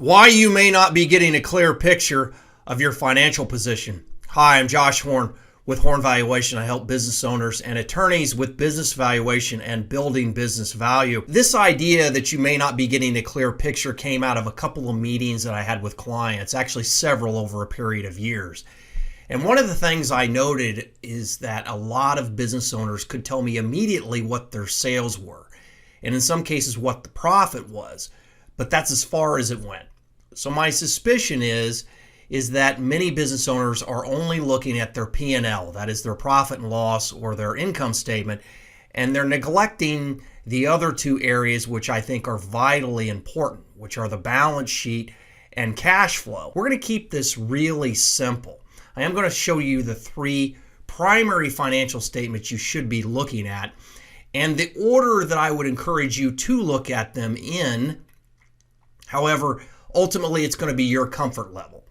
Why you may not be getting a clear picture of your financial position. Hi, I'm Josh Horn with Horn Valuation. I help business owners and attorneys with business valuation and building business value. This idea that you may not be getting a clear picture came out of a couple of meetings that I had with clients, actually several over a period of years. And one of the things I noted is that a lot of business owners could tell me immediately what their sales were, and in some cases what the profit was, but that's as far as it went. So my suspicion is that many business owners are only looking at their P&L, that is their profit and loss or their income statement, and they're neglecting the other two areas which I think are vitally important, which are the balance sheet and cash flow. We're going to keep this really simple. I am going to show you the three primary financial statements you should be looking at and the order that I would encourage you to look at them in. However, ultimately, it's going to be your comfort level.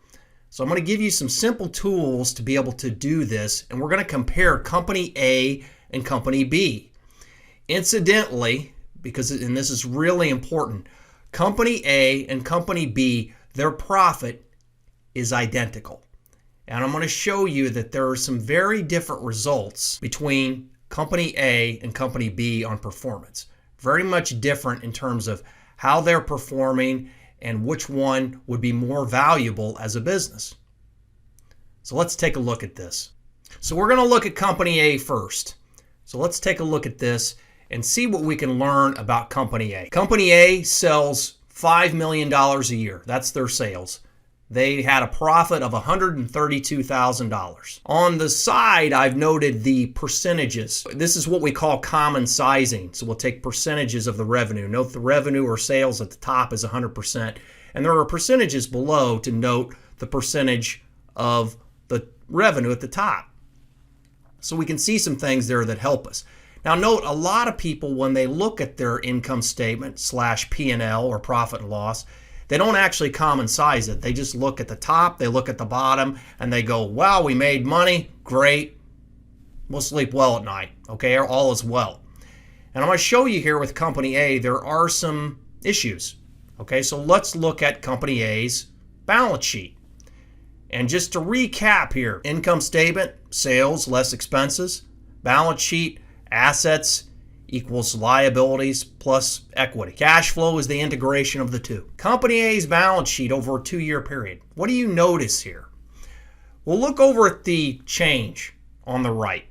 So I'm going to give you some simple tools to be able to do this, and we're going to compare Company A and Company B. Incidentally, and this is really important, Company A and Company B, their profit is identical. And I'm going to show you that there are some very different results between Company A and Company B on performance. Very much different in terms of how they're performing and which one would be more valuable as a business. So let's take a look at this. So we're going to look at Company A first. So let's take a look at this and see what we can learn about Company A. Company A sells $5 million a year. That's their sales. They had a profit of $132,000. On the side, I've noted the percentages. This is what we call common sizing. So we'll take percentages of the revenue. Note the revenue or sales at the top is 100%. And there are percentages below to note the percentage of the revenue at the top. So we can see some things there that help us. Now note, a lot of people, when they look at their income statement / P&L or profit and loss, they don't actually common size it. They just look at the top, they look at the bottom, and they go, wow, we made money, great. We'll sleep well at night, okay? All is well. And I'm going to show you here with Company A, there are some issues, okay? So let's look at Company A's balance sheet. And just to recap here, income statement, sales less expenses, balance sheet, assets equals liabilities plus equity. Cash flow is the integration of the two. Company A's balance sheet over a 2-year period. What do you notice here? We'll look over at the change on the right.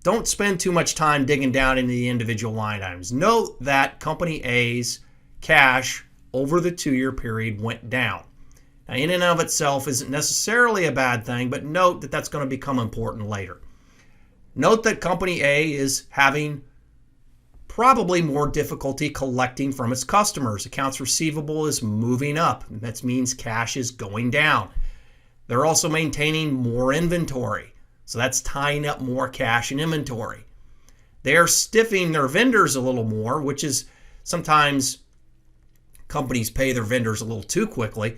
Don't spend too much time digging down into the individual line items. Note that Company A's cash over the 2-year period went down. Now, in and of itself isn't necessarily a bad thing, but note that that's going to become important later. Note that Company A is having probably more difficulty collecting from its customers. Accounts receivable is moving up. That means cash is going down. They're also maintaining more inventory. So that's tying up more cash in inventory. They're stiffing their vendors a little more, which is sometimes companies pay their vendors a little too quickly.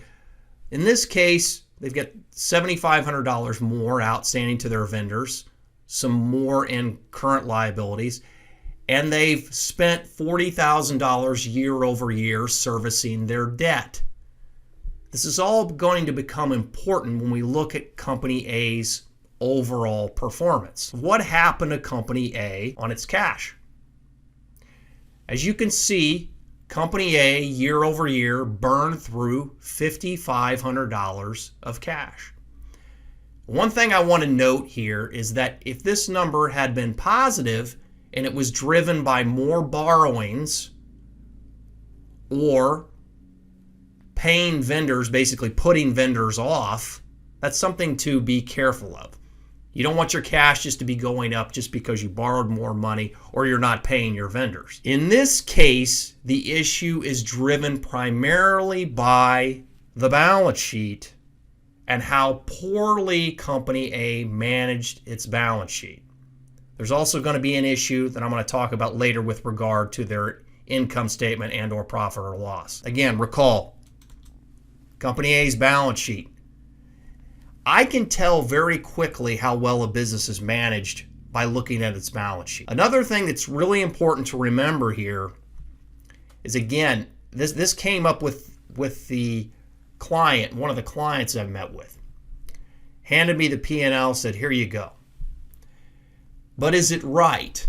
In this case, they've got $7,500 more outstanding to their vendors, some more in current liabilities, and they've spent $40,000 year over year servicing their debt. This is all going to become important when we look at Company A's overall performance. What happened to Company A on its cash? As you can see, Company A year over year burned through $5,500 of cash. One thing I want to note here is that if this number had been positive, and it was driven by more borrowings or paying vendors, basically putting vendors off, that's something to be careful of. You don't want your cash just to be going up just because you borrowed more money or you're not paying your vendors. In this case, the issue is driven primarily by the balance sheet and how poorly Company A managed its balance sheet. There's also going to be an issue that I'm going to talk about later with regard to their income statement and or profit or loss. Again, recall, Company A's balance sheet. I can tell very quickly how well a business is managed by looking at its balance sheet. Another thing that's really important to remember here is, again, this came up with the client, one of the clients I've met with, handed me the P&L, said, here you go. But is it right?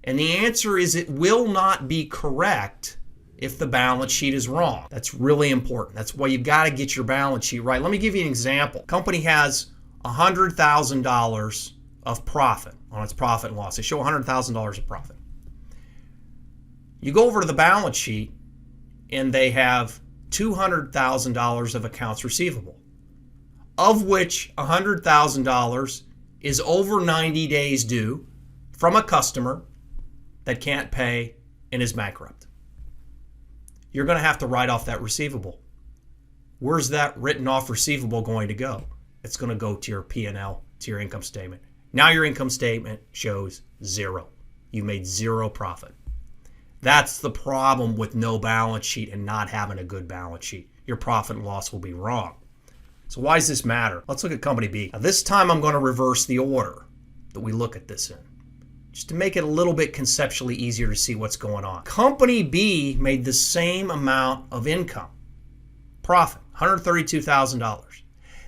And the answer is it will not be correct if the balance sheet is wrong. That's really important. That's why you've got to get your balance sheet right. Let me give you an example. Company has $100,000 of profit on its profit and loss. They show $100,000 of profit. You go over to the balance sheet and they have $200,000 of accounts receivable, of which $100,000 is over 90 days due from a customer that can't pay and is bankrupt. You're going to have to write off that receivable. Where's that written off receivable going to go? It's going to go to your P&L, to your income statement. Now your income statement shows zero. You made zero profit. That's the problem with no balance sheet and not having a good balance sheet. Your profit and loss will be wrong. So why does this matter? Let's look at Company B. Now this time I'm going to reverse the order that we look at this in, just to make it a little bit conceptually easier to see what's going on. Company B made the same amount of income, profit, $132,000.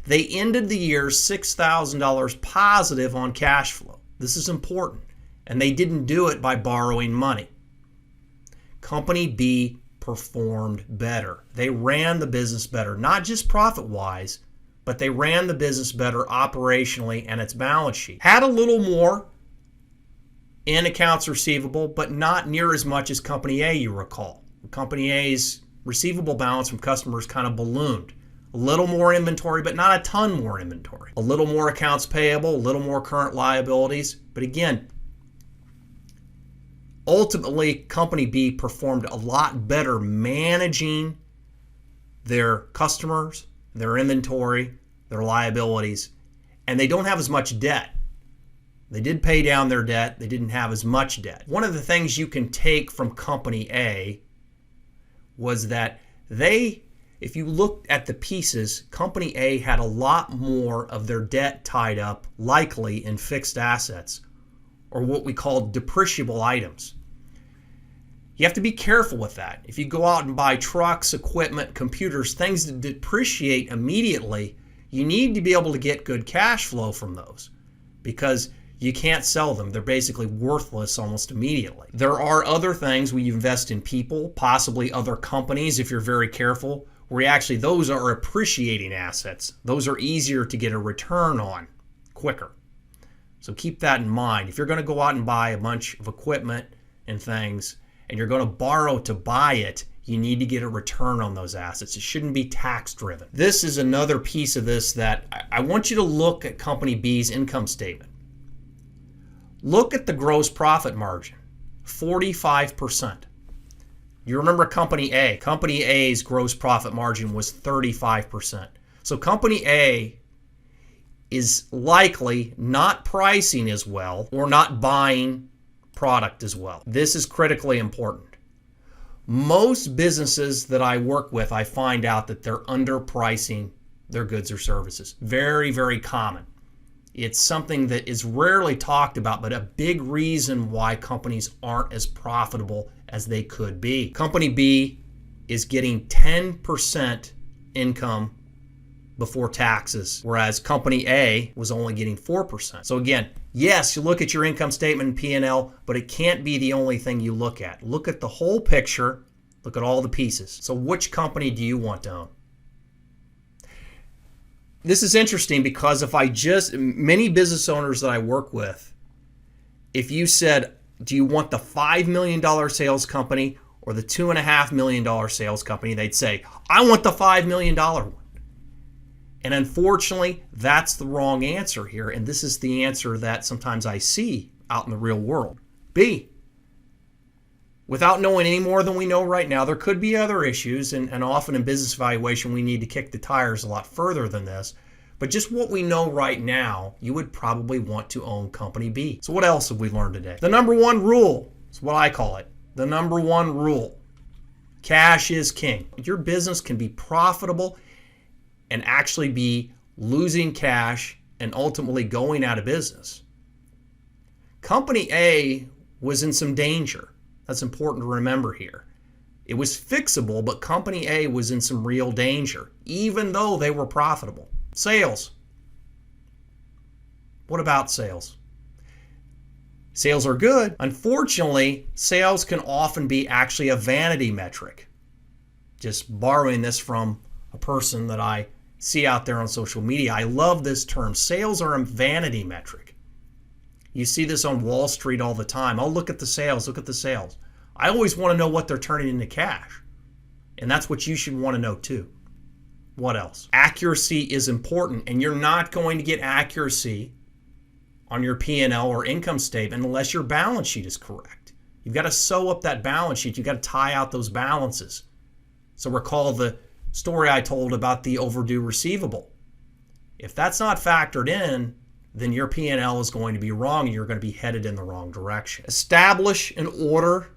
They ended the year $6,000 positive on cash flow. This is important. And they didn't do it by borrowing money. Company B performed better. They ran the business better, not just profit-wise, but they ran the business better operationally and its balance sheet. Had a little more in accounts receivable, but not near as much as Company A, you recall. Company A's receivable balance from customers kind of ballooned. A little more inventory, but not a ton more inventory. A little more accounts payable, a little more current liabilities. But again, ultimately, Company B performed a lot better managing their customers, their inventory, their liabilities, and they don't have as much debt. They did pay down their debt. They didn't have as much debt. One of the things you can take from Company A was that if you looked at the pieces, Company A had a lot more of their debt tied up, likely in fixed assets, or what we call depreciable items. You have to be careful with that. If you go out and buy trucks, equipment, computers, things that depreciate immediately, you need to be able to get good cash flow from those because you can't sell them. They're basically worthless almost immediately. There are other things where you invest in people, possibly other companies if you're very careful, where those are appreciating assets. Those are easier to get a return on quicker. So keep that in mind. If you're going to go out and buy a bunch of equipment and things, and you're going to borrow to buy it, you need to get a return on those assets. It shouldn't be tax driven. This is another piece of this that I want you to look at Company B's income statement. Look at the gross profit margin, 45%. You remember Company A. Company A's gross profit margin was 35%. So Company A is likely not pricing as well or not buying product as well. This is critically important. Most businesses that I work with, I find out that they're underpricing their goods or services. Very, very common. It's something that is rarely talked about, but a big reason why companies aren't as profitable as they could be. Company B is getting 10% income before taxes, whereas Company A was only getting 4%. So again, yes, you look at your income statement and P&L, but it can't be the only thing you look at. Look at the whole picture. Look at all the pieces. So which company do you want to own? This is interesting because many business owners that I work with, if you said, do you want the $5 million sales company or the $2.5 million sales company, they'd say, I want the $5 million one. And unfortunately, that's the wrong answer here. And this is the answer that sometimes I see out in the real world. B, without knowing any more than we know right now, there could be other issues. And often in business valuation, we need to kick the tires a lot further than this. But just what we know right now, you would probably want to own Company B. So what else have we learned today? The number one rule is what I call it. The number one rule. Cash is king. Your business can be profitable and actually be losing cash and ultimately going out of business. Company A was in some danger. That's important to remember here. It was fixable, but company A was in some real danger, even though they were profitable. Sales. What about sales? Sales are good. Unfortunately, sales can often be actually a vanity metric. Just borrowing this from a person that I see out there on social media. I love this term. Sales are a vanity metric. You see this on Wall Street all the time. Oh, look at the sales. Look at the sales. I always want to know what they're turning into cash. And that's what you should want to know too. What else? Accuracy is important, and you're not going to get accuracy on your P&L or income statement unless your balance sheet is correct. You've got to sew up that balance sheet. You've got to tie out those balances. So recall the story I told about the overdue receivable. If that's not factored in, then your P&L is going to be wrong and you're going to be headed in the wrong direction. Establish an order.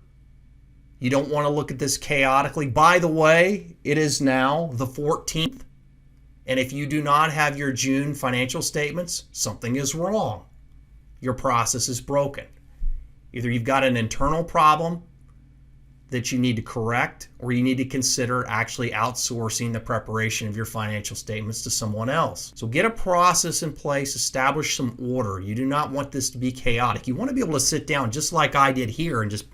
You don't want to look at this chaotically. By the way, it is now the 14th. And if you do not have your June financial statements, something is wrong. Your process is broken. Either you've got an internal problem that you need to correct, or you need to consider actually outsourcing the preparation of your financial statements to someone else. So get a process in place, establish some order. You do not want this to be chaotic. You want to be able to sit down just like I did here and just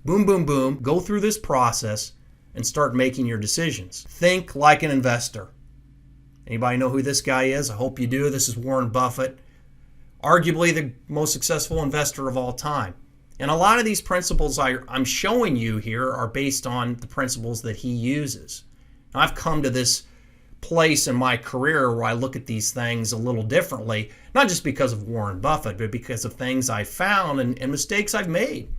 boom, boom, boom, go through this process and start making your decisions. Think like an investor. Anybody know who this guy is? I hope you do. This is Warren Buffett, arguably the most successful investor of all time. And a lot of these principles I'm showing you here are based on the principles that he uses. Now, I've come to this place in my career where I look at these things a little differently, not just because of Warren Buffett, but because of things I've found and mistakes I've made.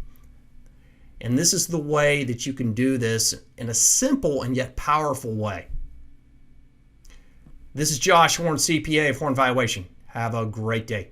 And this is the way that you can do this in a simple and yet powerful way. This is Josh Horn, CPA of Horn Valuation. Have a great day.